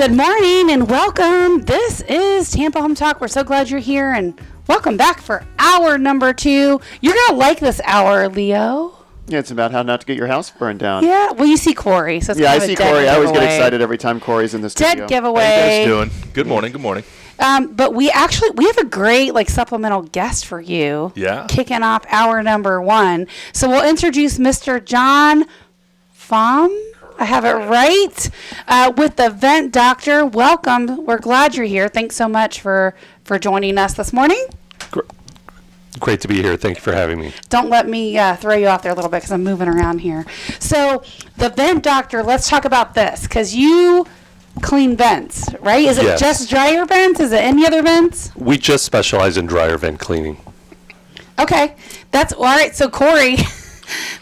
Good morning and welcome. This is Tampa Home Talk. We're so glad you're here and welcome back for hour number 2. You're going to like this hour, Leo. Yeah, it's about how not to get your house burned down. Yeah, well, you see Corey. So it's yeah, kind I of see a dead Corey. giveaway. I always get excited every time Corey's in the studio. Dead giveaway. How you guys doing? Good morning. Good morning. But we have a great supplemental guest for you. Yeah. Kicking off hour number 1. So we'll introduce Mr. John Pham. I have it right. With the Vent Doctor. Welcome. We're glad you're here. Thanks so much for joining us this morning. Great to be here. Thank you for having me. Don't let me throw you off there a little bit because I'm moving around here. So the Vent Doctor, let's talk about this because you clean vents, right? Is it Yes. just dryer vents? Is it any other vents? We just specialize in dryer vent cleaning. Okay. That's all right. So Corey,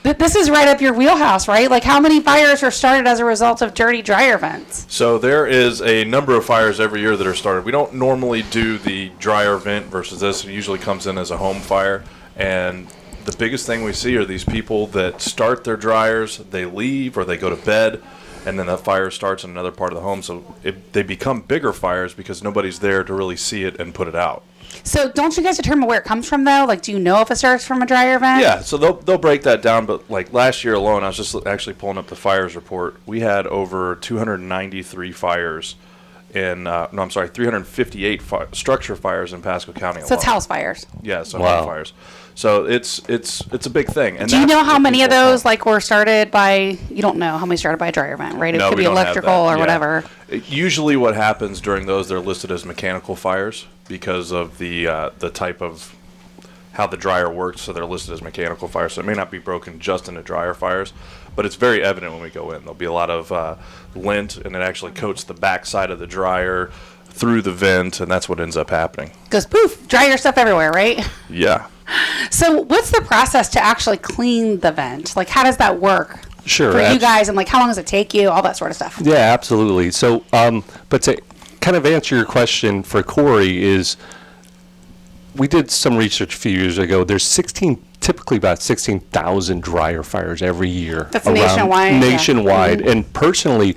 this is right up your wheelhouse, right? Like how many fires are started as a result of dirty dryer vents? So there is a number of fires every year that are started. We don't normally do the dryer vent versus this. It usually comes in as a home fire. And the biggest thing we see are these people that start their dryers, they leave or they go to bed, and then that fire starts in another part of the home. So they become bigger fires because nobody's there to really see it and put it out. So don't you guys determine where it comes from, though? Like, do you know if it starts from a dryer vent? Yeah, so they'll break that down. But like last year alone, I was just actually pulling up the fires report. We had over 293 fires in 358 structure fires in Pasco County alone. So it's house fires. Yeah, so Wow. home fires. So it's a big thing. And Do you that's know how what many of people those want. were started by? You don't know how many started by a dryer vent, right? It No, could we be don't have electrical that. or Yeah. whatever. Usually, what happens during those, they're listed as mechanical fires because of the type of how the dryer works. So they're listed as mechanical fires. So it may not be broken just into dryer fires, but it's very evident when we go in. There'll be a lot of lint, and it actually coats the back side of the dryer through the vent, and that's what ends up happening. Goes poof, dry your stuff everywhere, right? Yeah. So what's the process to actually clean the vent? Like, how does that work? Sure. For you guys, and like, how long does it take you? All that sort of stuff. Yeah, absolutely. So, but to kind of answer your question for Corey is, we did some research a few years ago. There's typically about 16,000 dryer fires every year. That's nationwide? Nationwide. Yeah. And personally,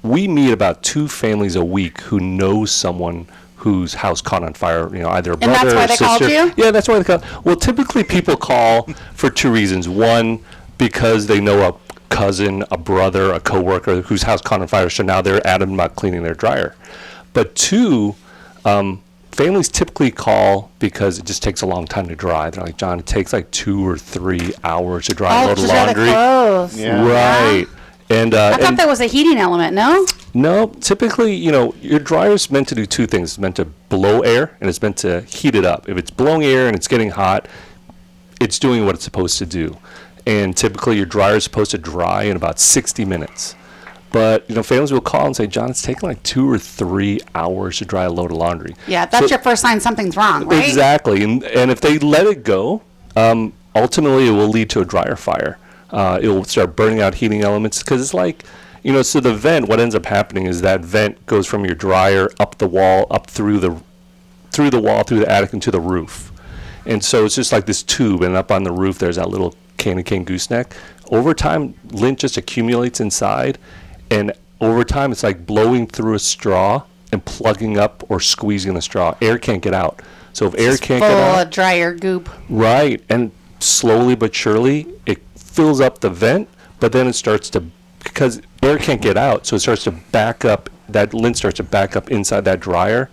we meet about 2 families a week who know someone whose house caught on fire, either a brother that's why or they sister. called you? Yeah, that's why they called. Well, typically people call for 2 reasons. One, because they know a cousin, a brother, a coworker whose house caught on fire, so now they're adamant about cleaning their dryer. But 2, families typically call because it just takes a long time to dry. They're like, John, it takes like 2 or 3 hours to dry a load of laundry. Clothes. Yeah. Right. And I thought that was a heating element, no? no, typically, your dryer is meant to do 2 things. It's meant to blow air, and it's meant to heat it up. If it's blowing air and it's getting hot, it's doing what it's supposed to do. And typically, your dryer is supposed to dry in about 60 minutes. But, families will call and say, John, it's taking like 2 or 3 hours to dry a load of laundry. Yeah, that's your first sign something's wrong, right? Exactly. And if they let it go, ultimately, it will lead to a dryer fire. It will start burning out heating elements because it's like, so the vent, what ends up happening is that vent goes from your dryer up the wall, up through the wall, through the attic, into the roof. And so it's just like this tube, and up on the roof, there's that little cane gooseneck. Over time, lint just accumulates inside, and over time, it's like blowing through a straw and plugging up or squeezing the straw. Air can't get out. So if air can't get out, full of dryer goop. right, and slowly but surely, it fills up the vent, but then it starts to, because air can't get out, so it starts to back up, that lint starts to back up inside that dryer,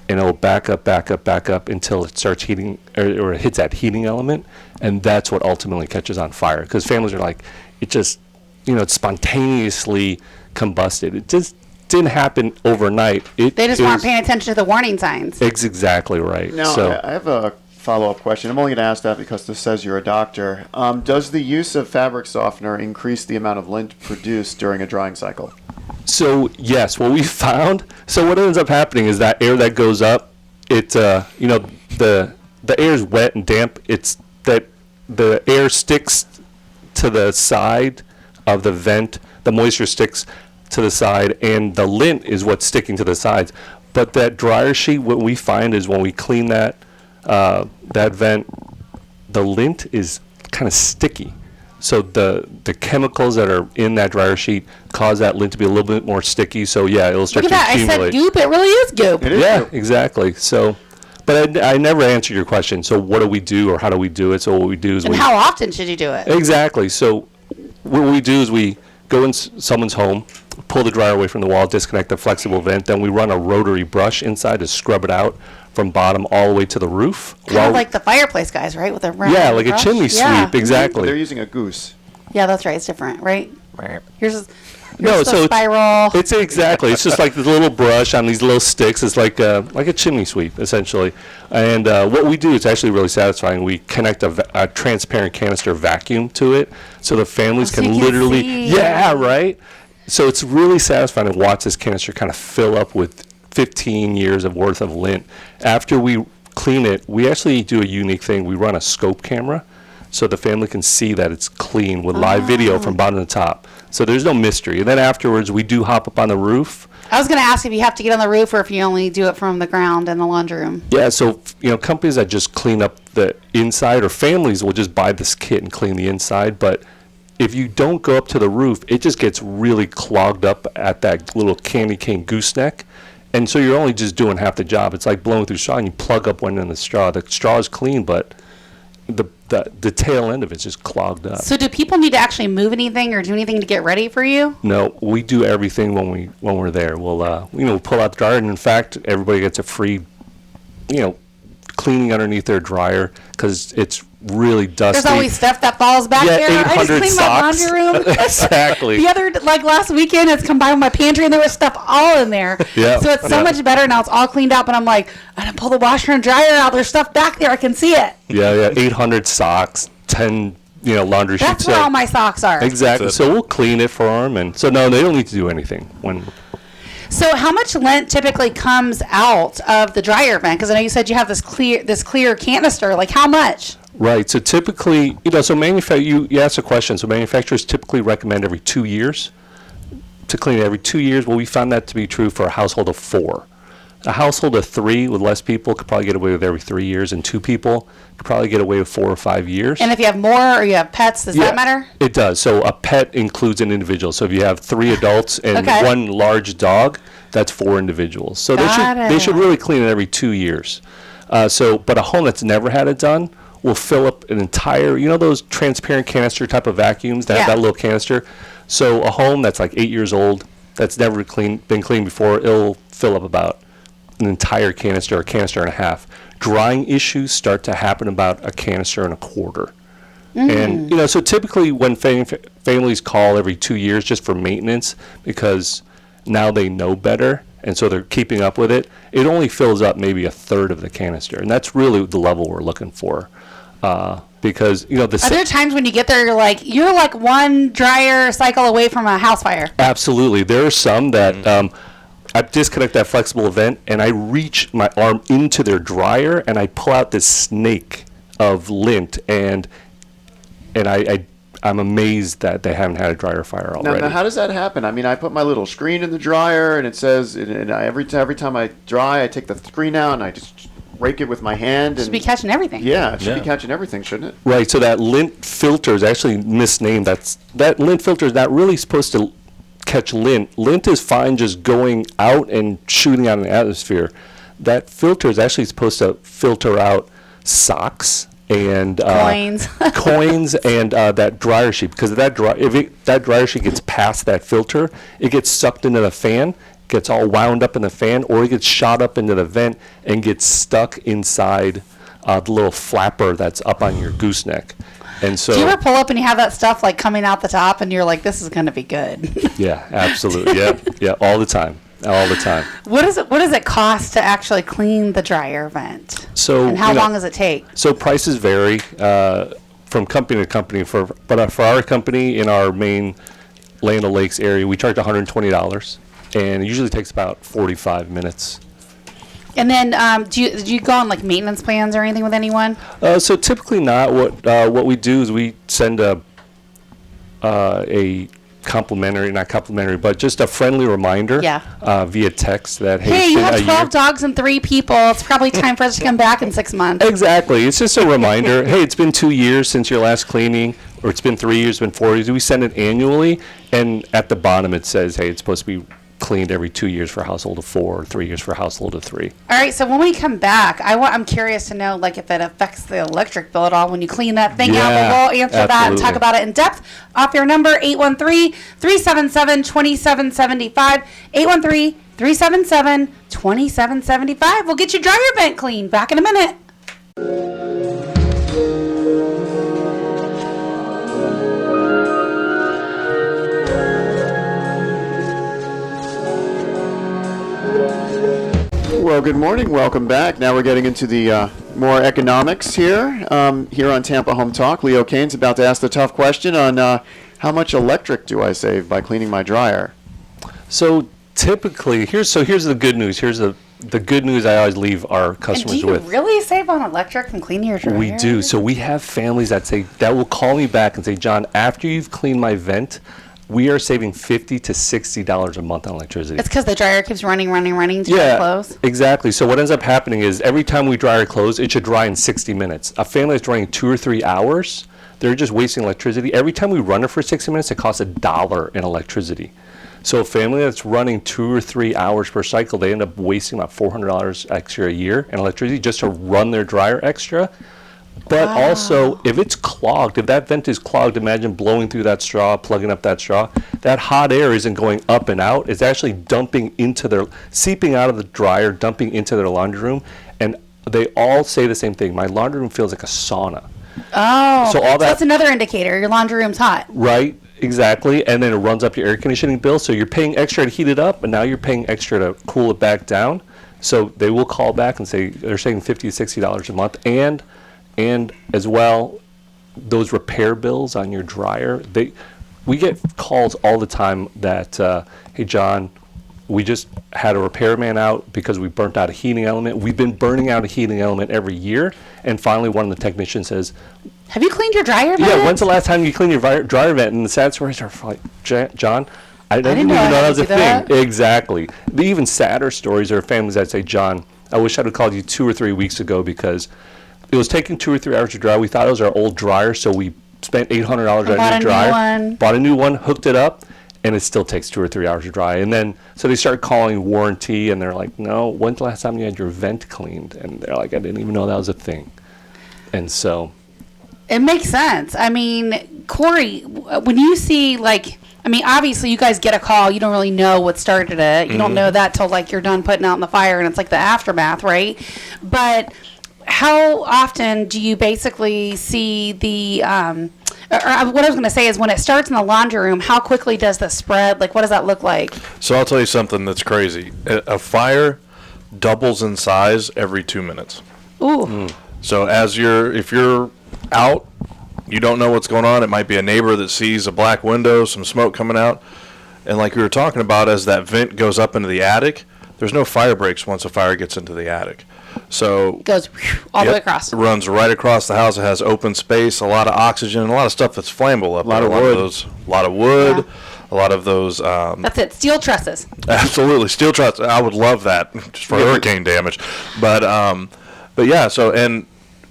and it'll back up until it starts heating, or it hits that heating element, and that's what ultimately catches on fire. Because families are like, it just, it spontaneously combusted. It just didn't happen overnight. They just weren't paying attention to the warning signs. It's exactly right. Now, So, I have a follow-up question. I'm only going to ask that because this says you're a doctor. Does the use of fabric softener increase the amount of lint produced during a drying cycle? So yes, what we found. So what ends up happening is that air that goes up, it the air is wet and damp. It's that the air sticks to the side of the vent. The moisture sticks to the side, and the lint is what's sticking to the sides. But that dryer sheet, what we find is when we clean that vent, the lint is kind of sticky. So the chemicals that are in that dryer sheet cause that lint to be a little bit more sticky. So yeah, it'll start Look at to that. I accumulate. said goop. It really is goop. It is Yeah, goop. exactly. So, but I never answered your question. So what do we do, or how do we do it? So what we do is And how often should you do it? exactly. So what we do is we go in someone's home, pull the dryer away from the wall, disconnect the flexible vent, then we run a rotary brush inside to scrub it out from bottom all the way to the roof. Kind of like the fireplace guys, right? With a round yeah, like brush? a chimney Yeah. sweep, exactly. They're using a goose. Yeah, that's right. It's different, right? Yours is No, the so spiral. it's exactly. It's just like the little brush on these little sticks. It's like a chimney sweep, essentially. And what we do is actually really satisfying. We connect a transparent canister vacuum to it, so the families so can you can literally. see. Yeah, right. So it's really satisfying to watch this canister kind of fill up with 15 years of worth of lint. After we clean it, we actually do a unique thing. We run a scope camera, so the family can see that it's clean with live video from bottom to top. So there's no mystery. And then afterwards, we do hop up on the roof. I was going to ask if you have to get on the roof or if you only do it from the ground in the laundry room. Yeah, so companies that just clean up the inside, or families will just buy this kit and clean the inside. But if you don't go up to the roof, it just gets really clogged up at that little candy cane gooseneck. And so you're only just doing half the job. It's like blowing through straw, and you plug up one end of the straw. The straw is clean, but the tail end of it's just clogged up. So do people need to actually move anything or do anything to get ready for you? No, we do everything when we're there. We'll pull out the dryer, and in fact, everybody gets a free, cleaning underneath their dryer because it's really dusty. There's always stuff that falls back Yeah, there. I just 800 cleaned socks. my laundry room. Exactly. The other, last weekend, it's come by with my pantry and there was stuff all in there. Yeah. So it's so much better now. It's all cleaned up and I'm like, I'm going to pull the washer and dryer out. There's stuff back there. I can see it. Yeah, 800 socks, 10, laundry sheets. That's where all my socks are. Exactly. That's it. So we'll clean it for them, and so no, they don't need to do anything when. So how much lint typically comes out of the dryer vent? Because I know you said you have this clear canister. Like how much? Right. So typically, you asked a question. So manufacturers typically recommend every 2 years to clean it every 2 years. Well, we found that to be true for a household of 4. A household of 3 with less people could probably get away with every 3 years, and 2 people could probably get away with 4 or 5 years. And if you have more or you have pets, does that matter? It does. So a pet includes an individual. So if you have 3 adults and Okay. 1 large dog, that's 4 individuals. So Got they it. should really clean it every 2 years. But a home that's never had it done will fill up an entire, those transparent canister type of vacuums that have Yeah. that little canister. So a home that's like 8 years old, that's never been cleaned before, it'll fill up about an entire canister or canister and a half. Drying issues start to happen about a canister and a quarter. And, so typically when families call every 2 years just for maintenance, because now they know better, and so they're keeping up with it, it only fills up maybe a third of the canister. And that's really the level we're looking for. Because, Are there times when you get there, you're like one dryer cycle away from a house fire? absolutely. There are some that I disconnect that flexible vent, and I reach my arm into their dryer, and I pull out this snake of lint, and I'm amazed that they haven't had a dryer fire already. Now, how does that happen? I mean, I put my little screen in the dryer, and it says, every time I dry, I take the screen out, and I just rake it with my hand. Should be catching everything. Yeah, it should be Yeah. catching everything, shouldn't it? Right, so that lint filter is actually misnamed. That lint filter is not really supposed to catch lint. Lint is fine just going out and shooting out in the atmosphere. That filter is actually supposed to filter out socks and Coins. coins and that dryer sheet, because if that dryer sheet gets past that filter, it gets sucked into the fan, gets all wound up in the fan, or it gets shot up into the vent and gets stuck inside the little flapper that's up on your gooseneck. And so, Do you ever pull up and you have that stuff coming out the top and you're like, this is going to be good? yeah, absolutely, yeah, all the time. What does it cost to actually clean the dryer vent? So, And how long does it take? So prices vary from company to company. But for our company in our main Land O'Lakes area, we charge $120, and it usually takes about 45 minutes. And then do you go on maintenance plans or anything with anyone? So typically not. What we do is we send a not complimentary, but just a friendly reminder via text that, hey, you have 12 dogs and 3 people. It's probably time for us to come back in 6 months. Exactly. It's just a reminder. Hey, it's been 2 years since your last cleaning, or it's been 3 years, it's been 4 years. We send it annually, and at the bottom it says, hey, it's supposed to be cleaned every 2 years for a household of 4 or 3 years for a household of 3. All right, so when we come back, I'm curious to know, like, if it affects the electric bill at all when you clean that thing out. But we'll answer that and talk about it in depth. Off your number, 813-377-2775. 813-377-2775. We'll get your dryer vent cleaned. Back in a minute. Well, good morning. Welcome back. Now we're getting into the more economics here. Here on Tampa Home Talk, Leo Kane's about to ask the tough question on how much electric do I save by cleaning my dryer? So typically, here's the good news. Here's the good news I always leave our customers with. Do you really save on electric from cleaning your dryer? We do. So we have families that will call me back and say, John, after you've cleaned my vent, we are saving $50 to $60 a month on electricity. It's because the dryer keeps running to dry clothes? Exactly. So what ends up happening is every time we dry our clothes, it should dry in 60 minutes. A family that's running 2 or 3 hours, they're just wasting electricity. Every time we run it for 60 minutes, it costs $1 in electricity. So a family that's running 2 or 3 hours per cycle, they end up wasting about $400 extra a year in electricity just to run their dryer extra. But also, if it's clogged, if that vent is clogged, imagine blowing through that straw, plugging up that straw. That hot air isn't going up and out. It's actually seeping out of the dryer, dumping into their laundry room. And they all say the same thing. My laundry room feels like a sauna. Oh, so that's another indicator. Your laundry room's hot. Right, exactly. And then it runs up your air conditioning bill. So you're paying extra to heat it up, and now you're paying extra to cool it back down. So they will call back and say they're saving $50 to $60 a month. And as well, those repair bills on your dryer, we get calls all the time that, hey, John, we just had a repairman out because we burnt out a heating element. We've been burning out a heating element every year. And finally, one of the technicians says, have you cleaned your dryer vent? Yeah, when's the last time you cleaned your dryer vent? And the sad stories are like, John, I didn't even know that was a thing. Exactly. The even sadder stories are families that say, John, I wish I'd have called you 2 or 3 weeks ago because it was taking 2 or 3 hours to dry. We thought it was our old dryer, so we spent $800 on a new dryer. Bought a new one, hooked it up, and it still takes 2 or 3 hours to dry. And then, so they start calling warranty, and they're like, no, when's the last time you had your vent cleaned? And they're like, I didn't even know that was a thing. And so it makes sense. I mean, Corey, when you see, obviously you guys get a call. You don't really know what started it. You don't know that till, you're done putting out in the fire, and it's like the aftermath, right? But how often do you basically see the, what I was going to say is when it starts in the laundry room, how quickly does this spread? What does that look like? So I'll tell you something that's crazy. A fire doubles in size every 2 minutes. Ooh. So if you're out, you don't know what's going on. It might be a neighbor that sees a black window, some smoke coming out. And like we were talking about, as that vent goes up into the attic, there's no fire breaks once a fire gets into the attic. So it goes all the way across. It runs right across the house. It has open space, a lot of oxygen, a lot of stuff that's flammable up there. A lot of wood, a lot of those. That's it. Steel trusses. Absolutely, steel trusses. I would love that just for hurricane damage, but yeah. So and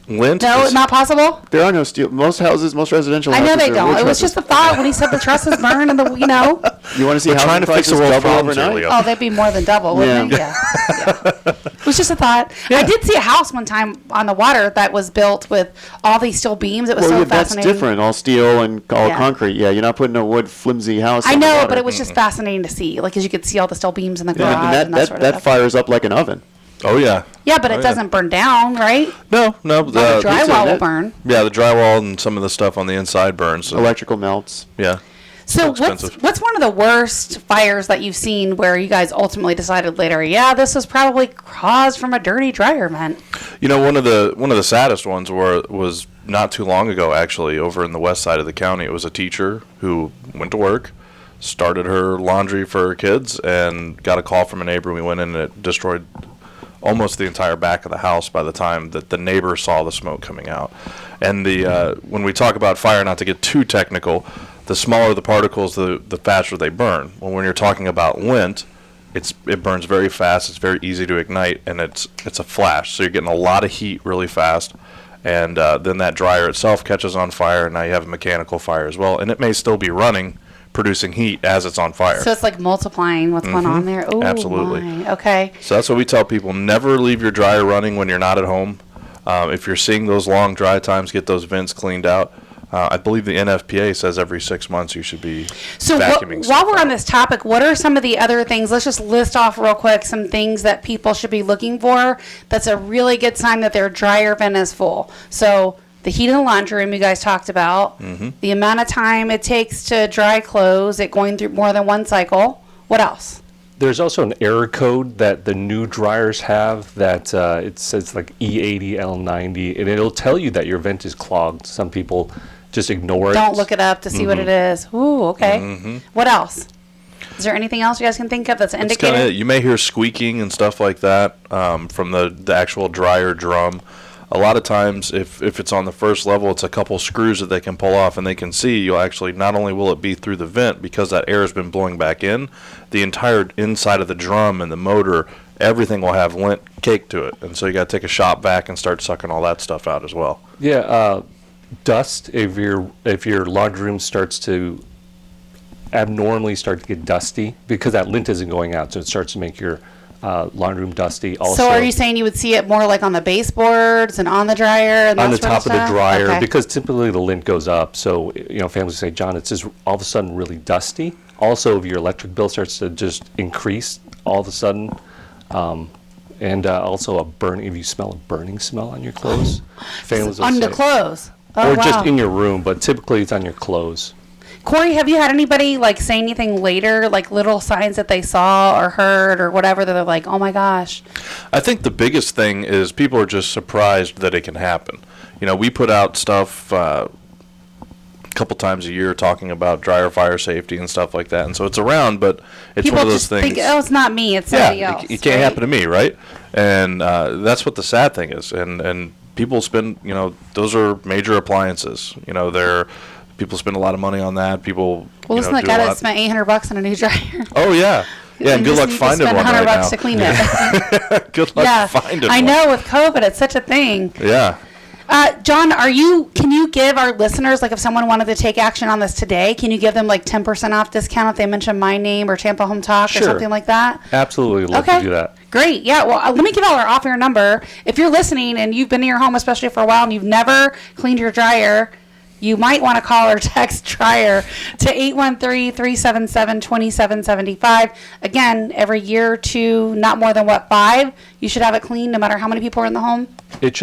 lint. No, it's not possible. There are no steel. Most residential houses. I know they don't. It was just a thought when he said the trusses burn and You want to see how trying to fix the world problems overnight? Oh, they'd be more than double, wouldn't they? Yeah. It was just a thought. Yeah. I did see a house one time on the water that was built with all these steel beams. It was so fascinating. That's different. All steel and all concrete. Yeah, you're not putting a wood flimsy house. I know, but it was just fascinating to see. As you could see all the steel beams in the garage and that sort of stuff. That fires up like an oven. Oh, yeah. Yeah, but it doesn't burn down, right? No. The drywall will burn. Yeah, the drywall and some of the stuff on the inside burns. So. Electrical melts. Yeah. So what's one of the worst fires that you've seen where you guys ultimately decided later, this was probably caused from a dirty dryer vent? One of the saddest ones was not too long ago, actually, over in the west side of the county. It was a teacher who went to work, started her laundry for her kids, and got a call from a neighbor. We went in and it destroyed almost the entire back of the house by the time that the neighbor saw the smoke coming out. And when we talk about fire, not to get too technical, the smaller the particles, the faster they burn. When you're talking about lint, it burns very fast. It's very easy to ignite, and it's a flash. So you're getting a lot of heat really fast, and then that dryer itself catches on fire, and now you have a mechanical fire as well. And it may still be running, producing heat as it's on fire. So it's like multiplying what's going on there. Oh, Absolutely. my. Okay. So that's what we tell people. Never leave your dryer running when you're not at home. If you're seeing those long dry times, get those vents cleaned out. I believe the NFPA says every 6 months you should be vacuuming. While we're on this topic, what are some of the other things? Let's just list off real quick some things that people should be looking for. That's a really good sign that their dryer vent is full. So the heat in the laundry room you guys talked about, the amount of time it takes to dry clothes, it going through more than one cycle. What else? There's also an error code that the new dryers have that it says like E80L90, and it'll tell you that your vent is clogged. Some people just ignore it. Don't look it up to see what it is. Ooh, okay. What else? Is there anything else you guys can think of that's an indicator? You may hear squeaking and stuff like that from the actual dryer drum. A lot of times, if it's on the first level, it's a couple screws that they can pull off, and they can see you'll actually, not only will it be through the vent because that air has been blowing back in, the entire inside of the drum and the motor, everything will have lint caked to it. And so you got to take a shop vac and start sucking all that stuff out as well. Yeah, dust, if your laundry room starts to abnormally start to get dusty, because that lint isn't going out, so it starts to make your laundry room dusty. Also, so are you saying you would see it more like on the baseboards and on the dryer and on that the sort top of the dryer? Okay. Because typically the lint goes up. So families say, John, it's just all of a sudden really dusty. Also, if your electric bill starts to just increase all of a sudden, and also if you smell a burning smell on your clothes, families will on say, the clothes. Oh, or wow. just in your room, but typically it's on your clothes. Corey, have you had anybody like say anything later, like little signs that they saw or heard or whatever that they're like, oh my gosh? I think the biggest thing is people are just surprised that it can happen. We put out stuff a couple times a year talking about dryer fire safety and stuff like that, and so it's around, but it's People one of those just things. think, oh, it's not me, it's somebody else. It can't right? happen to me, right? And that's what the sad thing is. And people spend, those are major appliances. People spend a lot of money on that. People, Well, listen, that guy that spent $800 on a new dryer. Oh yeah, yeah. And good luck finding one right now. $100 to clean it. Good luck finding one. I know with COVID, it's such a thing. Yeah. John, can you give our listeners, like if someone wanted to take action on this today, can you give them like 10% off discount if they mention my name or Tampa Home Talk or something like that? Absolutely. Love to do that. Great. Yeah. Well, let me give out our off-air number. If you're listening and you've been in your home, especially for a while, and you've never cleaned your dryer, you might want to call or text dryer to 813-377-2775. Again, every year or two, not more than 5, you should have it cleaned no matter how many people are in the home. It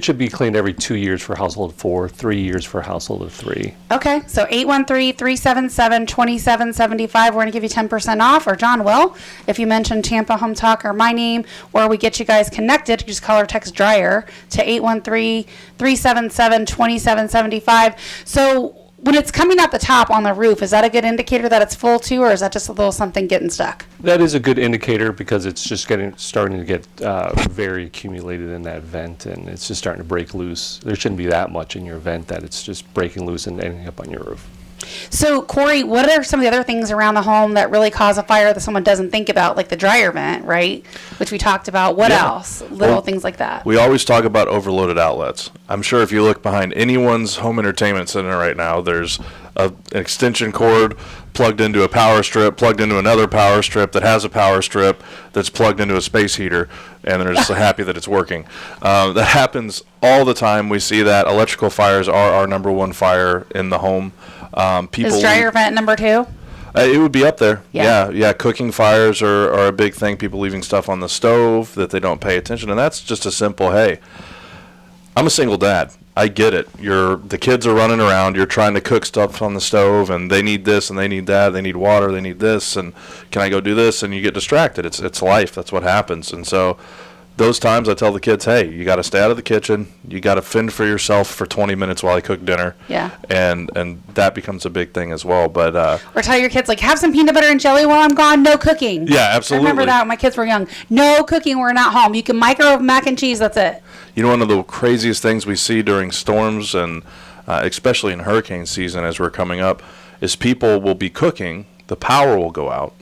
should be cleaned every 2 years for household of 4, 3 years for household of 3. Okay, so 813-377-2775. We're going to give you 10% off, or John will, if you mention Tampa Home Talk or my name, or we get you guys connected. You just call or text dryer to 813-377-2775. So when it's coming out the top on the roof, is that a good indicator that it's full too, or is that just a little something getting stuck? That is a good indicator because it's just starting to get very accumulated in that vent, and it's just starting to break loose. There shouldn't be that much in your vent that it's just breaking loose and ending up on your roof. So, Corey, what are some of the other things around the home that really cause a fire that someone doesn't think about, like the dryer vent, right? Which we talked about. What else? Little things like that. We always talk about overloaded outlets. I'm sure if you look behind anyone's home entertainment center right now, there's an extension cord plugged into a power strip, plugged into another power strip that has a power strip that's plugged into a space heater, and they're just happy that it's working. That happens all the time. We see that. Electrical fires are our number one fire in the home. Is dryer vent number 2? It would be up there. Yeah. Yeah. Cooking fires are a big thing. People leaving stuff on the stove that they don't pay attention. And that's just a simple, hey, I'm a single dad. I get it. The kids are running around. You're trying to cook stuff on the stove, and they need this and they need that. They need water. They need this. And can I go do this? And you get distracted. It's life. That's what happens. And so those times I tell the kids, hey, you got to stay out of the kitchen. You got to fend for yourself for 20 minutes while I cook dinner. Yeah. And that becomes a big thing as well. But or tell your kids, like, have some peanut butter and jelly while I'm gone. No cooking. Yeah, absolutely. I remember that when my kids were young. No cooking. We're not home. You can microwave mac and cheese. That's it. One of the craziest things we see during storms and especially in hurricane season as we're coming up, is people will be cooking, the power will go out.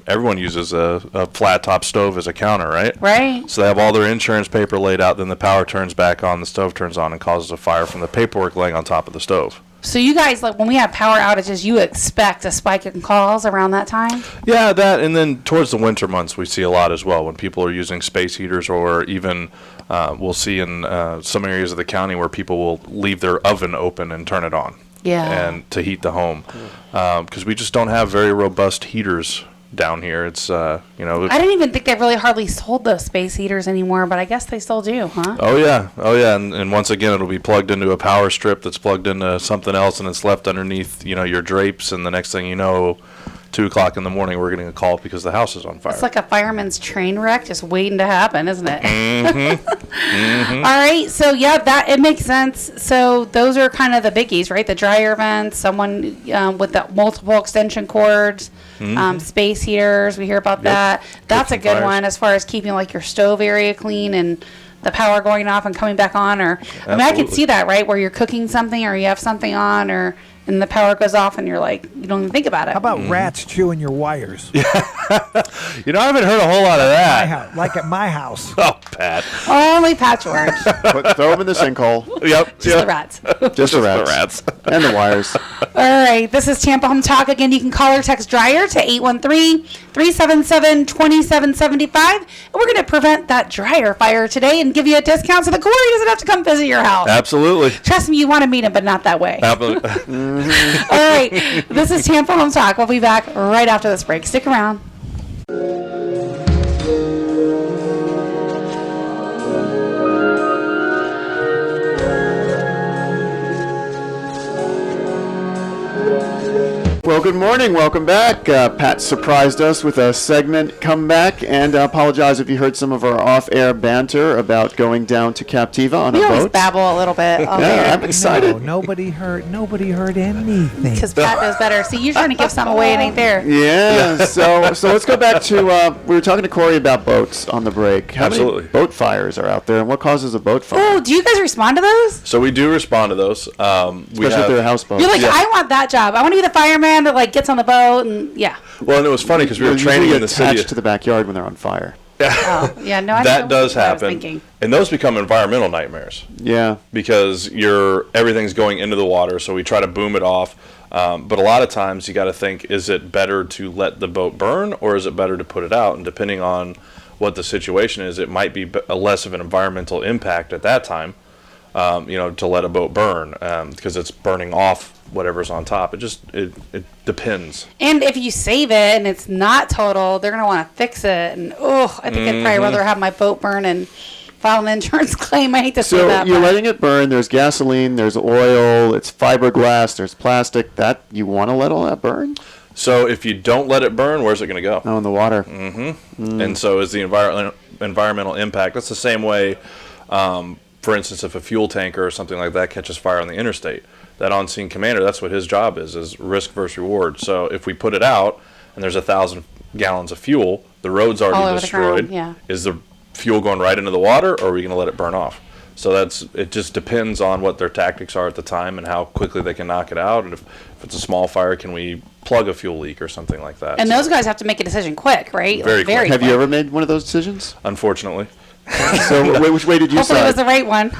Everyone uses a flat top stove as a counter, right? Right. So they have all their insurance paper laid out, then the power turns back on, the stove turns on, and causes a fire from the paperwork laying on top of the stove. So you guys, like when we have power outages, you expect a spike in calls around that time? Yeah, that, and then towards the winter months we see a lot as well when people are using space heaters, or even we'll see in some areas of the county where people will leave their oven open and turn it on. Yeah. And to heat the home, because we just don't have very robust heaters down here. It's I didn't even think they really hardly sold those space heaters anymore, but I guess they still do, huh? Oh yeah, and once again it'll be plugged into a power strip that's plugged into something else, and it's left underneath your drapes, and the next thing you know, 2 o'clock in the morning we're getting a call because the house is on fire. It's like a fireman's train wreck just waiting to happen, isn't it? Mm-hmm. All right, so yeah, it makes sense. So those are kind of the biggies, right? The dryer vents, someone with the multiple extension cords, space heaters. We hear about that. That's a good fires. one as far as keeping like your stove area clean and the power going off and coming back on. Or I can Absolutely. see that, right? Where you're cooking something or you have something on, and the power goes off and you're like, you don't even think about it. How about rats chewing your wires? I haven't heard a whole lot of that. Like at my house. Oh, Pat. Only patchwork. Throw them in the sinkhole. Yep. Just the rats. Just the The rats. rats. And the wires. All right, this is Tampa Home Talk. Again, you can call or text Dryer to 813-377-2775. And we're going to prevent that dryer fire today and give you a discount so the Corey doesn't have to come visit your house. Absolutely. Trust me, you want to meet him, but not that way. Absolutely. All right, this is Tampa Home Talk. We'll be back right after this break. Stick around. Well, good morning. Welcome back. Pat surprised us with a segment comeback, and I apologize if you heard some of our off-air banter about going down to Captiva on We a always boat. babble a little bit. Yeah, I'm excited. No, nobody heard anything. Because Pat knows better. See, you're trying to give something away, it ain't there. Yeah, so let's go back to, we were talking to Corey about boats on the break. How Absolutely. many boat fires are out there, and what causes a boat fire? Oh, do you guys respond to those? So we do respond to those. Especially if they're houseboats. You're like, Yeah. I want that job. I want to be the fireman that like gets on the boat and yeah. Well, and it was funny because we were They're training usually in the city. attached to the backyard when they're on fire. Oh, yeah, no, I That know does what I was happen, thinking. and those become environmental nightmares Yeah. because everything's going into the water. So we try to boom it off, but a lot of times you got to think: is it better to let the boat burn, or is it better to put it out? And depending on what the situation is, it might be a less of an environmental impact at that time. To let a boat burn because it's burning off whatever's on top. It depends. And if you save it and it's not total, they're going to want to fix it. And, I think I'd probably rather have my boat burn and file an insurance claim. I hate to say So that. you're but letting it burn. There's gasoline, there's oil, it's fiberglass, there's plastic. That you want to let all that burn? So if you don't let it burn, where's it going to go? Oh, in the water. And so is the environmental impact. That's the same way, for instance, if a fuel tanker or something like that catches fire on the interstate, that on-scene commander, that's what his job is risk versus reward. So if we put it out and there's 1,000 gallons of fuel, the road's All already over the destroyed. ground, yeah. Is the fuel going right into the water, or are we going to let it burn off? So it just depends on what their tactics are at the time and how quickly they can knock it out. And if it's a small fire, can we plug a fuel leak or something like that? and So, those guys have to make a decision quick, right? Very Like, quick. Have you quick. ever made one of those decisions? unfortunately. So which way did you Hopefully it was side? the right one.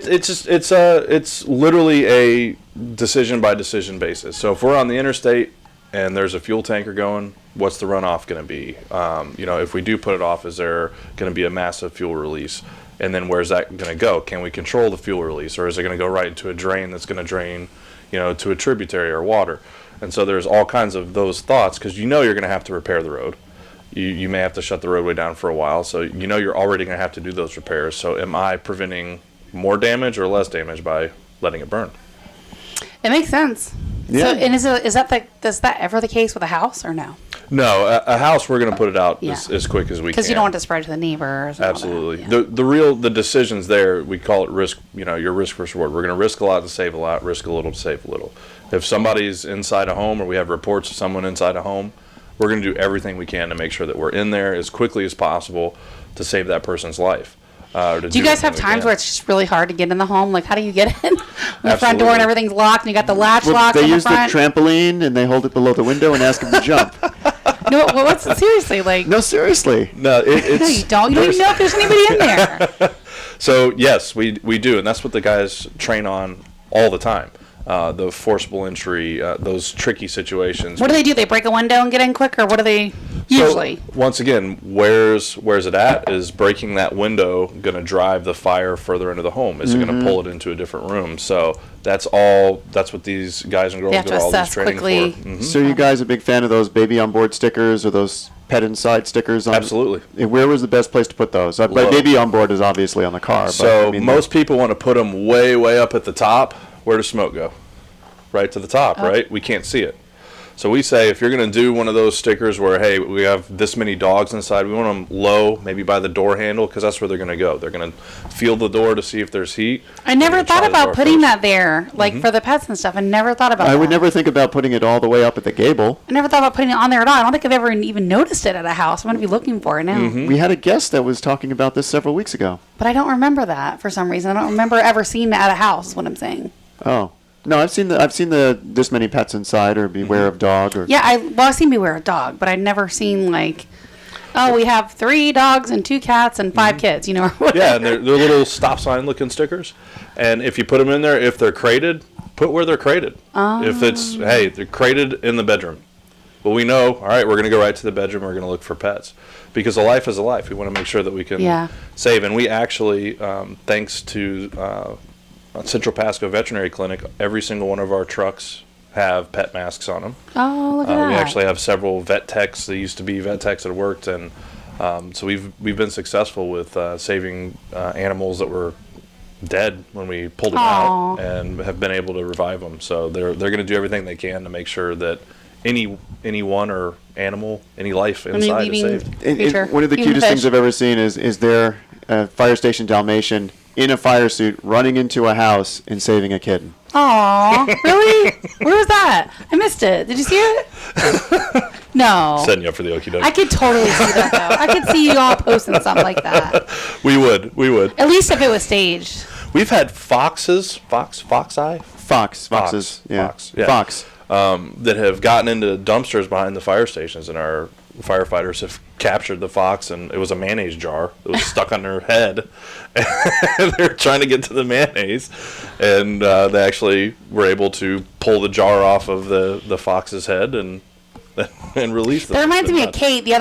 It's literally a decision by decision basis. So if we're on the interstate and there's a fuel tanker going, what's the runoff going to be? If we do put it off, is there going to be a massive fuel release? And then where's that going to go? Can we control the fuel release, or is it going to go right into a drain that's going to drain, to a tributary or water? And so there's all kinds of those thoughts because you're going to have to repair the road. You may have to shut the roadway down for a while, so you're already going to have to do those repairs. So am I preventing more damage or less damage by letting it burn? It makes sense. Yeah. So, and is that ever the case with a house or no? No, a house we're going to put it out Yeah. as quick as we can. Because you don't want to spread to the neighbors. And all that. Absolutely. Yeah. The decisions there, we call it risk, your risk versus reward. We're going to risk a lot to save a lot, risk a little to save a little. If somebody's inside a home or we have reports of someone inside a home, we're going to do everything we can to make sure that we're in there as quickly as possible to save that person's life. To Do you guys have anything we times can. where it's just really hard to get in the home? Like, how do you get in? When the front door Absolutely. and everything's locked, and you got the latch Well, locked they on the use the front. trampoline and they hold it below the window and ask them to jump. No, well, what's seriously like? No, seriously. No, it's No, you don't. You don't even know if there's anybody in there. So yes, we do, and that's what the guys train on all the time. The forcible entry, those tricky situations. What do they do? They break a window and get in quick, or what do they usually? So, once again, where's it at? Is breaking that window going to drive the fire further into the home? Is it going to pull it into a different room? So that's what these guys and girls They have go to to all this assess training quickly. for. Mhm. So you guys a big fan of those baby on board stickers or those pet inside stickers? Absolutely. Where was the best place to put those? But Low. baby on board is obviously on the car. So but, I mean, most people want to put them way, way up at the top. Where does smoke go? Right to the top, right? We can't see it. So we say if you're going to do one of those stickers where, hey, we have this many dogs inside, we want them low, maybe by the door handle, because that's where they're going to go. They're going to feel the door to see if there's heat. I never They're gonna thought try the about door putting first. that there, like for the pets and stuff. I never thought about I that. would never think about putting it all the way up at the gable. I never thought about putting it on there at all. I don't think I've ever even noticed it at a house. I'm going to be looking for it now. We had a guest that was talking about this several weeks ago. But I don't remember that for some reason. I don't remember ever seeing that at a house, is what I'm saying. Oh. No, I've seen the this many pets inside or beware of dog or Yeah, I've seen Beware of Dog, but I'd never seen like, oh, we have 3 dogs and 2 cats and 5 kids, you know, or whatever. Yeah, and they're little stop sign looking stickers. And if you put them in there, if they're crated, put where they're crated. If it's, hey, they're crated in the bedroom. Well, we know, all right, we're going to go right to the bedroom. We're going to look for pets. Because a life is a life. We want to make sure that we can save. And we actually, thanks to Central Pasco Veterinary Clinic, every single one of our trucks have pet masks on them. Oh, look at that. We actually have several vet techs. They used to be vet techs that worked, and so we've been successful with saving animals that were dead when we pulled them Aw. out, and have been able to revive them. So they're going to do everything they can to make sure that anyone or animal, any life inside is living saved. creature, one of the even cutest things fish. I've ever seen is their fire station Dalmatian in a fire suit running into a house and saving a kitten. Aw, really? Where was that? I missed it. Did you see it? No. Setting you up for the okie doke. I could totally see that, though. I could see you all posting something like that. We would. At least if it was staged. We've had foxes, foxes, Foxes, yeah. Fox, yeah. Fox. That have gotten into dumpsters behind the fire stations, and our firefighters have captured the fox, and it was a mayonnaise jar that was stuck on their head. And they're trying to get to the mayonnaise, and they actually were able to pull the jar off of the fox's head and release them. That reminds me of Kate. The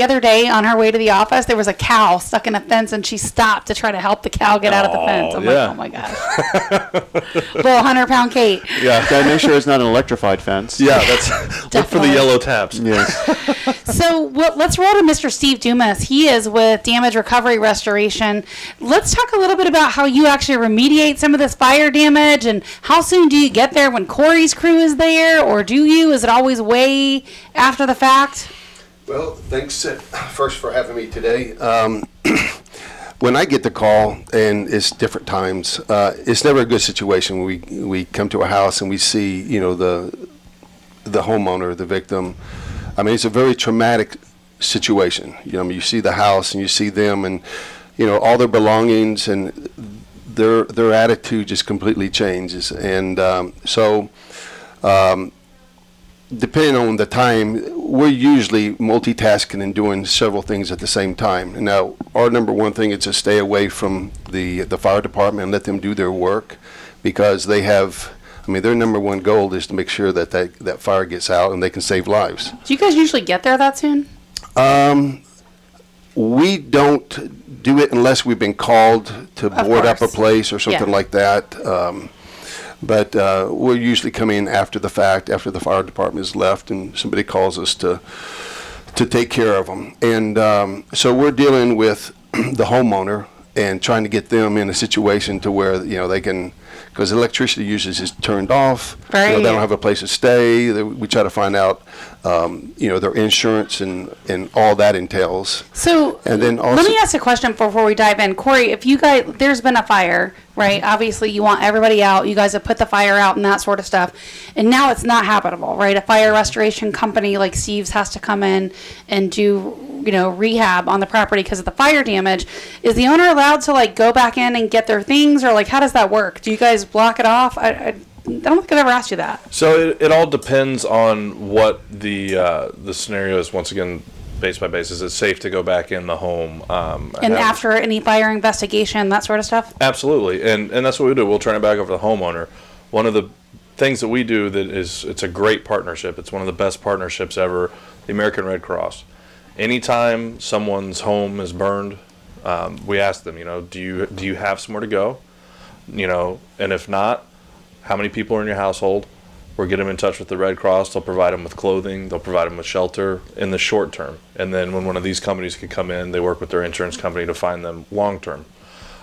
other day on her way to the office, there was a cow stuck in a fence, and she stopped to try to help the cow get out of the fence. I'm yeah. like, oh my gosh. Little 100-pound Kate. Yeah, Gotta make sure it's not an electrified fence. yeah. That's look for the Definitely. yellow tabs. Yes. So let's roll to Mr. Steve Dumas. He is with Damage Recovery Restoration. Let's talk a little bit about how you actually remediate some of this fire damage, and how soon do you get there when Corey's crew is there, or do you? Is it always way after the fact? Well, thanks first for having me today. When I get the call, and it's different times, it's never a good situation when we come to a house and we see, the homeowner, the victim. I mean, it's a very traumatic situation. You see the house and you see them, and all their belongings, and their attitude just completely changes. And depending on the time, we're usually multitasking and doing several things at the same time. And now, our number one thing is to stay away from the fire department and let them do their work, because they have, their number one goal is to make sure that fire gets out and they can save lives. Do you guys usually get there that soon? We don't do it unless we've been called to board up a course. place or something Yeah. like that. But we'll usually come in after the fact, after the fire department is left, and somebody calls us to take care of them. And so we're dealing with the homeowner and trying to get them in a situation to where they can, because electricity usage is turned off. Right. They don't have a place to stay. We try to find out, their insurance and all that entails. So And then let also- me ask a question before we dive in. Corey, if you guys, there's been a fire, right? Obviously, you want everybody out. You guys have put the fire out and that sort of stuff. And now it's not habitable, right? A fire restoration company like Steve's has to come in and do rehab on the property because of the fire damage, is the owner allowed to like go back in and get their things, or like how does that work? Do you guys block it off? I don't think I've ever asked you that. So it all depends on what the scenario is. Once again, base by base, is it safe to go back in the home? And after any fire investigation, that sort of stuff? Absolutely, and that's what we do. We'll turn it back over to the homeowner. One of the things that we do it's a great partnership. It's one of the best partnerships ever, the American Red Cross. Anytime someone's home is burned, we ask them, do you have somewhere to go? And if not, how many people are in your household? We'll get them in touch with the Red Cross. They'll provide them with clothing. They'll provide them with shelter in the short term. And then when one of these companies could come in, they work with their insurance company to find them long term.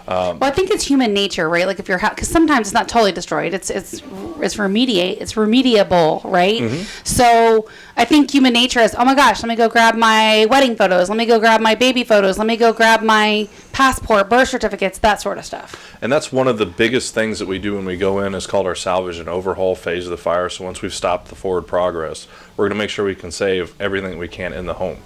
Well, I think it's human nature, right? Like if your house, because sometimes it's not totally destroyed. It's remediable, right? Mm-hmm. So I think human nature is, oh my gosh, let me go grab my wedding photos. Let me go grab my baby photos. Let me go grab my passport, birth certificates, that sort of stuff. And that's one of the biggest things that we do when we go in. Is called our salvage and overhaul phase of the fire. So once we've stopped the forward progress, we're going to make sure we can save everything that we can in the home.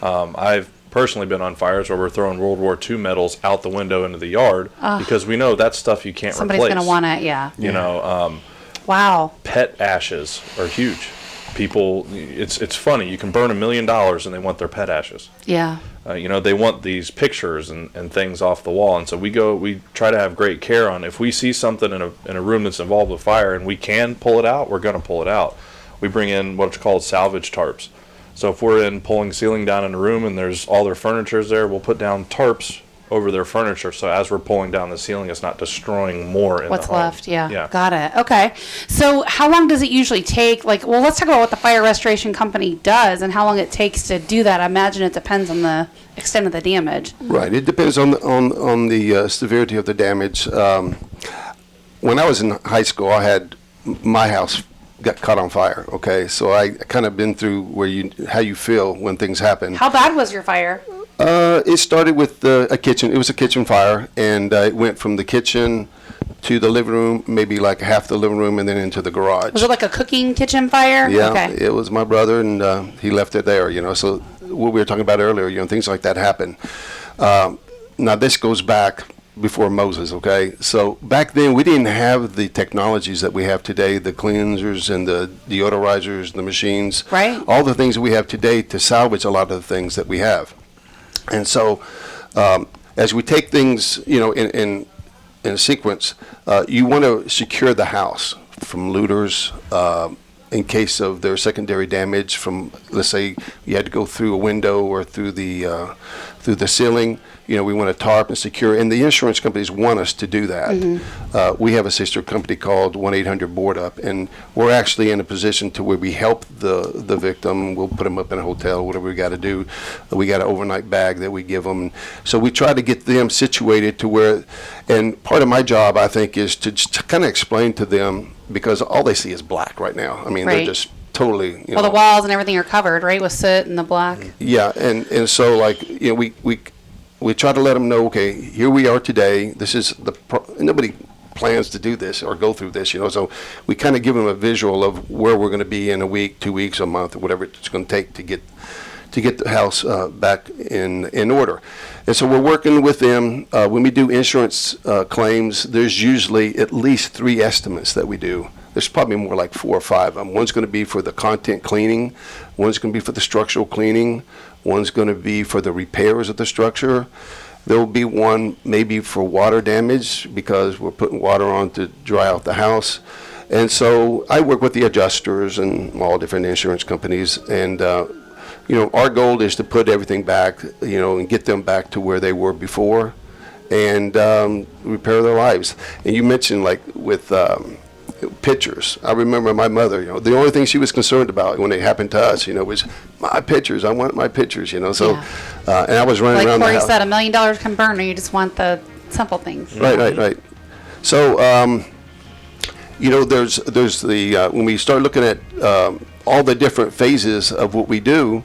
I've personally been on fires where we're throwing World War II medals out the window into the yard because we know that's stuff you can't Somebody's replace. Somebody's going to want it, yeah. Wow. Pet ashes are huge. People, it's funny. You can burn $1 million and they want their pet ashes. Yeah. They want these pictures and things off the wall. And so we try to have great care on if we see something in a room that's involved with fire and we can pull it out, we're going to pull it out. We bring in what's called salvage tarps. So if we're pulling ceiling down in a room and there's all their furniture's there, we'll put down tarps over their furniture. So as we're pulling down the ceiling, it's not destroying more in what's the home. left. Yeah. Got it. Okay. So how long does it usually take? Let's talk about what the fire restoration company does and how long it takes to do that. I imagine it depends on the extent of the damage. Right. It depends on the severity of the damage. When I was in high school, I had my house got caught on fire. Okay, so I kind of been through how you feel when things happen. How bad was your fire? It started with a kitchen. It was a kitchen fire, and it went from the kitchen to the living room, maybe like half the living room, and then into the garage. Was it like a cooking kitchen fire? Yeah, okay. It was my brother, and he left it there. So what we were talking about earlier, things like that happen. Now this goes back before Moses, okay? So back then we didn't have the technologies that we have today, the cleansers and the deodorizers, the machines, right? All the things that we have today to salvage a lot of the things that we have. And so as we take things, in sequence, you want to secure the house from looters in case of their secondary damage from, let's say, you had to go through a window or through the ceiling. We want to tarp and secure, and the insurance companies want us to do that. Mm-hmm. We have a sister company called 1-800-BOARD-UP, and we're actually in a position to where we help the victim. We'll put them up in a hotel, whatever we got to do. We got an overnight bag that we give them. So we try to get them situated to where, and part of my job, I think, is to just kind of explain to them, because all they see is black right now. I mean, right. They're just totally, Well, the walls and everything are covered, right, with soot and the black. Yeah, and so we try to let them know, okay, here we are today. This is nobody plans to do this or go through this, So we kind of give them a visual of where we're going to be in a week, 2 weeks, a month, or whatever it's going to take to get the house back in order. And so we're working with them. When we do insurance claims, there's usually at least 3 estimates that we do. There's probably more like 4 or 5 of them. One's going to be for the content cleaning. One's going to be for the structural cleaning. One's going to be for the repairs of the structure. There will be one maybe for water damage because we're putting water on to dry out the house. And so I work with the adjusters and all different insurance companies. And, our goal is to put everything back, and get them back to where they were before and repair their lives. And you mentioned with pictures. I remember my mother, the only thing she was concerned about when it happened to us, was my pictures. I want my pictures, So, yeah. And I was running around the house. Like Corey said, $1 million can burn, or you just want the simple things. Right. So, there's the, when we start looking at all the different phases of what we do,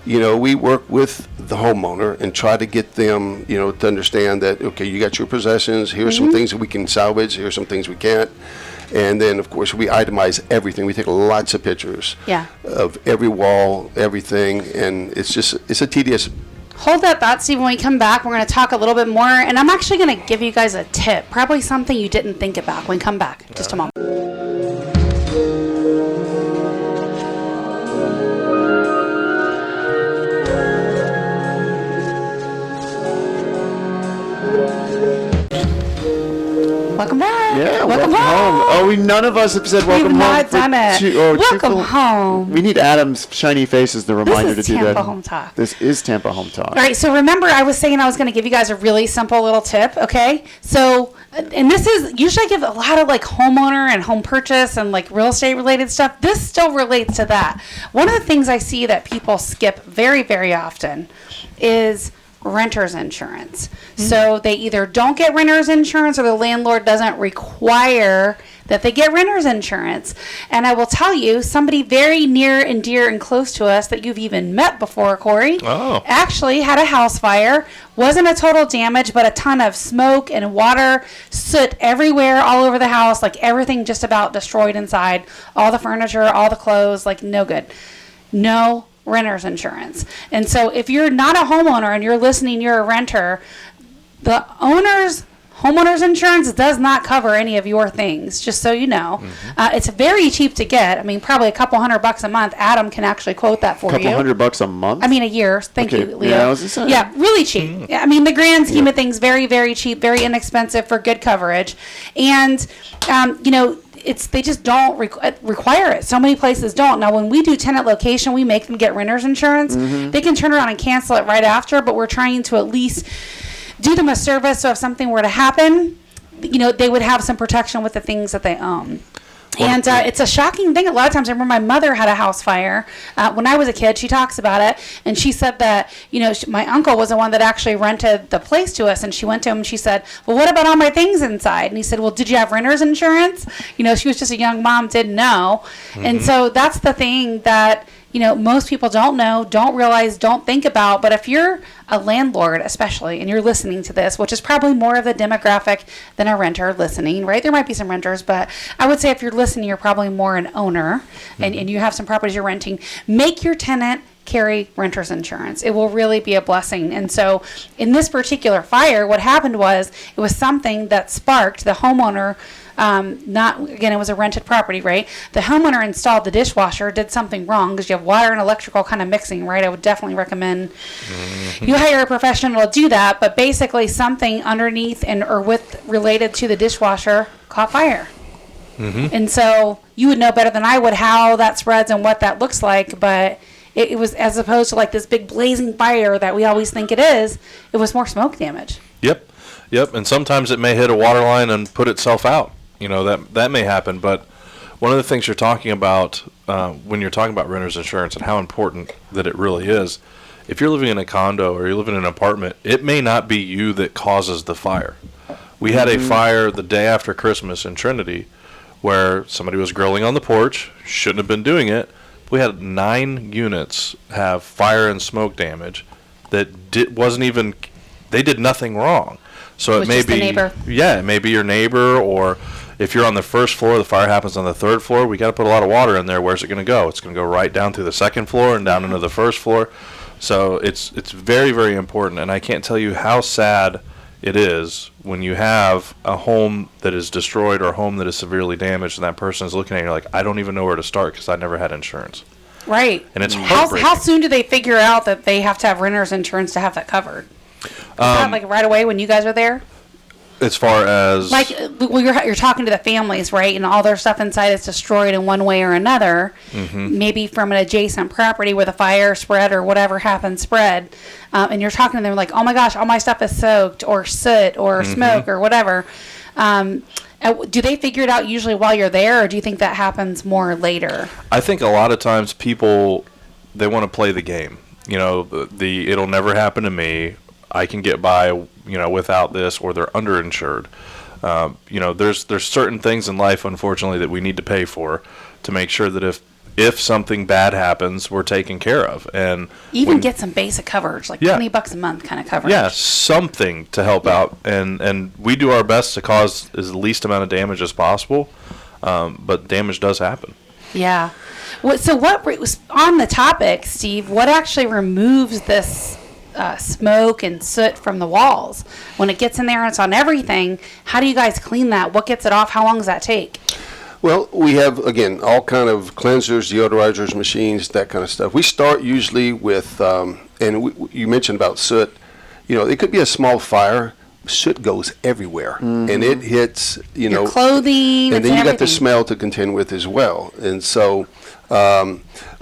we work with the homeowner and try to get them, to understand that, okay, you got your possessions, here's some things that we can salvage, here's some things we can't. And then, of course, we itemize everything. We take lots of pictures of every wall, everything, and it's a tedious. Hold that thought, Steve. When we come back, we're going to talk a little bit more, and I'm actually going to give you guys a tip, probably something you didn't think about. When we come back, just a moment. Welcome back. Yeah, welcome home. Oh, none of us have said welcome home. We've not done it. Welcome home. We need Adam's shiny face as the reminder to do that. This is Tampa Home Talk. This is Tampa Home Talk. All right, so remember I was saying I was going to give you guys a really simple little tip, okay? So, and this is, usually I give a lot of like homeowner and home purchase and like real estate related stuff. This still relates to that. One of the things I see that people skip very, very often is renter's insurance. So they either don't get renter's insurance or the landlord doesn't require that they get renter's insurance. And I will tell you, somebody very near and dear and close to us that you've even met before, Corey, actually had a house fire. Wasn't a total damage, but a ton of smoke and water, soot everywhere, all over the house, like everything just about destroyed inside. All the furniture, all the clothes, like no good. No renter's insurance. And so if you're not a homeowner and you're listening, you're a renter, the owner's homeowner's insurance does not cover any of your things, just so you know. It's very cheap to get. I mean, probably a couple $100 a month. Adam can actually quote that for you. Couple $100 a month? I mean, a year. Thank you, Leo. Yeah, I was just saying. Yeah, really cheap. I mean, the grand scheme of things, very, very cheap, very inexpensive for good coverage. And, you know, they just don't require it. So many places don't. Now, when we do tenant location, we make them get renter's insurance. They can turn around and cancel it right after, but we're trying to at least do them a service. So if something were to happen, you know, they would have some protection with the things that they own. And it's a shocking thing. A lot of times, I remember my mother had a house fire when I was a kid. She talks about it, and she said that, you know, my uncle was the one that actually rented the place to us. And she went to him and she said, "Well, what about all my things inside?" And he said, "Well, did you have renter's insurance?" You know, she was just a young mom, didn't know. And so that's the thing that, you know, most people don't know, don't realize, don't think about. But if you're a landlord, especially, and you're listening to this, which is probably more of the demographic than a renter listening, right? There might be some renters, but I would say if you're listening, you're probably more an owner, and you have some properties you're renting. Make your tenant carry renter's insurance. It will really be a blessing. And so in this particular fire, what happened was it was something that sparked the homeowner. It was a rented property, right? The homeowner installed the dishwasher, did something wrong because you have water and electrical kind of mixing, right? I would definitely recommend you hire a professional to do that. But basically, something underneath related to the dishwasher caught fire. And so you would know better than I would how that spreads and what that looks like. But it was, as opposed to like this big blazing fire that we always think it was more smoke damage. Yep. And sometimes it may hit a water line and put itself out. You know, that may happen. But one of the things you're talking about when you're talking about renter's insurance and how important that it really is, if you're living in a condo or you're living in an apartment, it may not be you that causes the fire. We had a fire the day after Christmas in Trinity where somebody was grilling on the porch, shouldn't have been doing it. We had 9 units have fire and smoke damage that they did nothing wrong. So it may be, it may be your neighbor, or if you're on the first floor, the fire happens on the third floor, we got to put a lot of water in there. Where's it going to go? It's going to go right down through the second floor and down into the first floor. So it's very, very important. And I can't tell you how sad it is when you have a home that is destroyed or a home that is severely damaged, and that person is looking at you like, I don't even know where to start because I never had insurance. Right. And it's heartbreaking. How soon do they figure out that they have to have renter's insurance to have that covered? Is that like right away when you guys are there? As far as like, well, you're talking to the families, right? And all their stuff inside is destroyed in one way or another. Maybe from an adjacent property where the fire spread or whatever happened spread. And you're talking to them like, oh my gosh, all my stuff is soaked or soot or smoke or whatever. Do they figure it out usually while you're there, or do you think that happens more later? I think a lot of times people, they want to play the game. You know, it'll never happen to me. I can get by, you know, without this, or they're underinsured. You know, there's certain things in life, unfortunately, that we need to pay for to make sure that if something bad happens, we're taken care of. And even get some basic coverage, like $20 a month kind of coverage. Yeah, something to help out. And we do our best to cause as least amount of damage as possible. but damage does happen. Yeah. So what was on the topic, Steve? What actually removes this smoke and soot from the walls when it gets in there and it's on everything? How do you guys clean that? What gets it off? How long does that take? Well, we have, again, all kind of cleansers, deodorizers, machines, that kind of stuff. We start usually with, you mentioned about soot. It could be a small fire. Soot goes everywhere, and it hits, Your clothing, and then you got the everything. smell to contend with as well. And so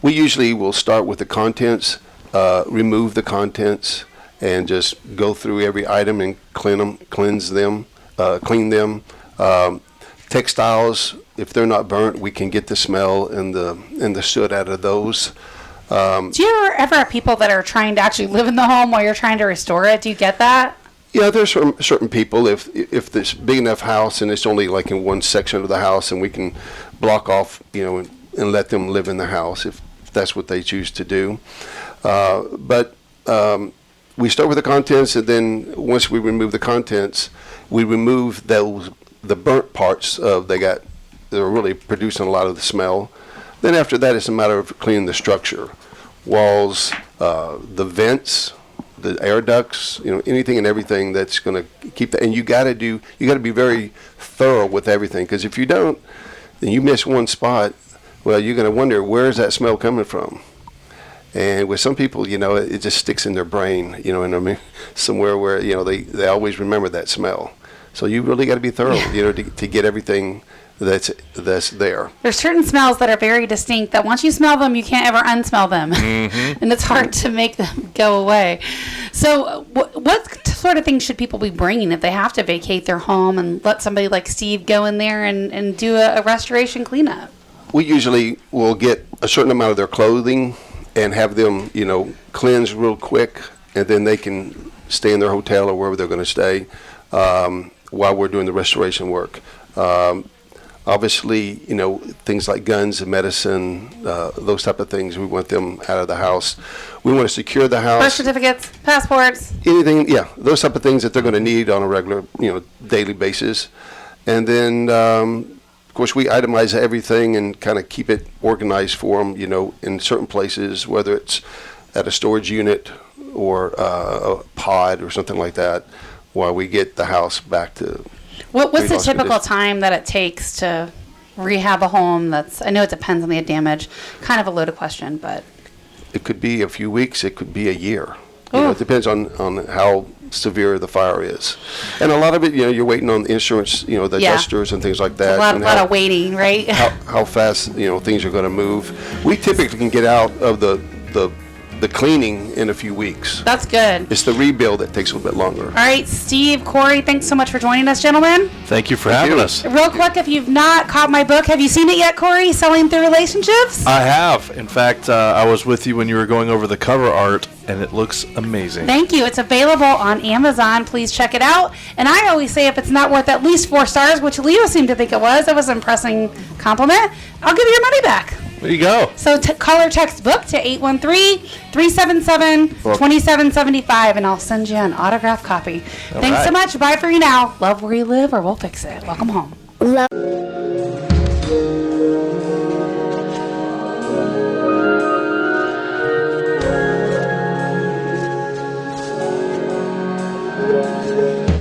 we usually will start with the contents, remove the contents, and just go through every item and clean them. Textiles, if they're not burnt, we can get the smell and the soot out of those. Do you ever have people that are trying to actually live in the home while you're trying to restore it? Do you get that? Yeah, there's certain people, if this big enough house and it's only like in one section of the house, and we can block off, and let them live in the house if that's what they choose to do. But we start with the contents, and then once we remove the contents, we remove the burnt parts they're really producing a lot of the smell. Then after that, it's a matter of cleaning the structure, walls, the vents, the air ducts, anything and everything that's going to keep that. And you got to be very thorough with everything, because if you don't, then you miss one spot. Well, you're going to wonder, where's that smell coming from? And with some people, it just sticks in their brain, what I mean? Somewhere where, they always remember that smell. So you really got to be thorough, to get everything that's there. There's certain smells that are very distinct that once you smell them, you can't ever unsmell them. Mm-hmm. And it's hard to make them go away. So what sort of things should people be bringing if they have to vacate their home and let somebody like Steve go in there and do a restoration cleanup? We usually will get a certain amount of their clothing and have them, cleanse real quick, and then they can stay in their hotel or wherever they're going to stay while we're doing the restoration work. Obviously, things like guns and medicine, those type of things, we want them out of the house. We want to secure the house. Birth certificates, passports. Anything, those type of things that they're going to need on a regular, daily basis. And then, of course, we itemize everything and kind of keep it organized for them, in certain places, whether it's at a storage unit or a pod or something like that, while we get the house back to What's the typical time that it takes to rehab a home? I know it depends on the damage. Kind of a loaded question, but it could be a few weeks. It could be a year. It depends on how severe the fire is, and a lot of it, you're waiting on the insurance, the adjusters and things like that. A lot of waiting, right? How fast things are going to move. We typically can get out of the cleaning in a few weeks. That's good. It's the rebuild that takes a little bit longer. All right, Steve, Corey, thanks so much for joining us, gentlemen. Thank you for having us. Real quick, if you've not caught my book, have you seen it yet, Corey? Selling Through Relationships? I have. In fact, I was with you when you were going over the cover art, and it looks amazing. Thank you. It's available on Amazon. Please check it out. And I always say if it's not worth at least 4 stars, which Leo seemed to think it was, that was an impressive compliment, I'll give you your money back. There you go. So call or text book to 813-377-2775, and I'll send you an autographed copy. Thanks so much. Bye for you now. Love where you live, or we'll fix it. Welcome home.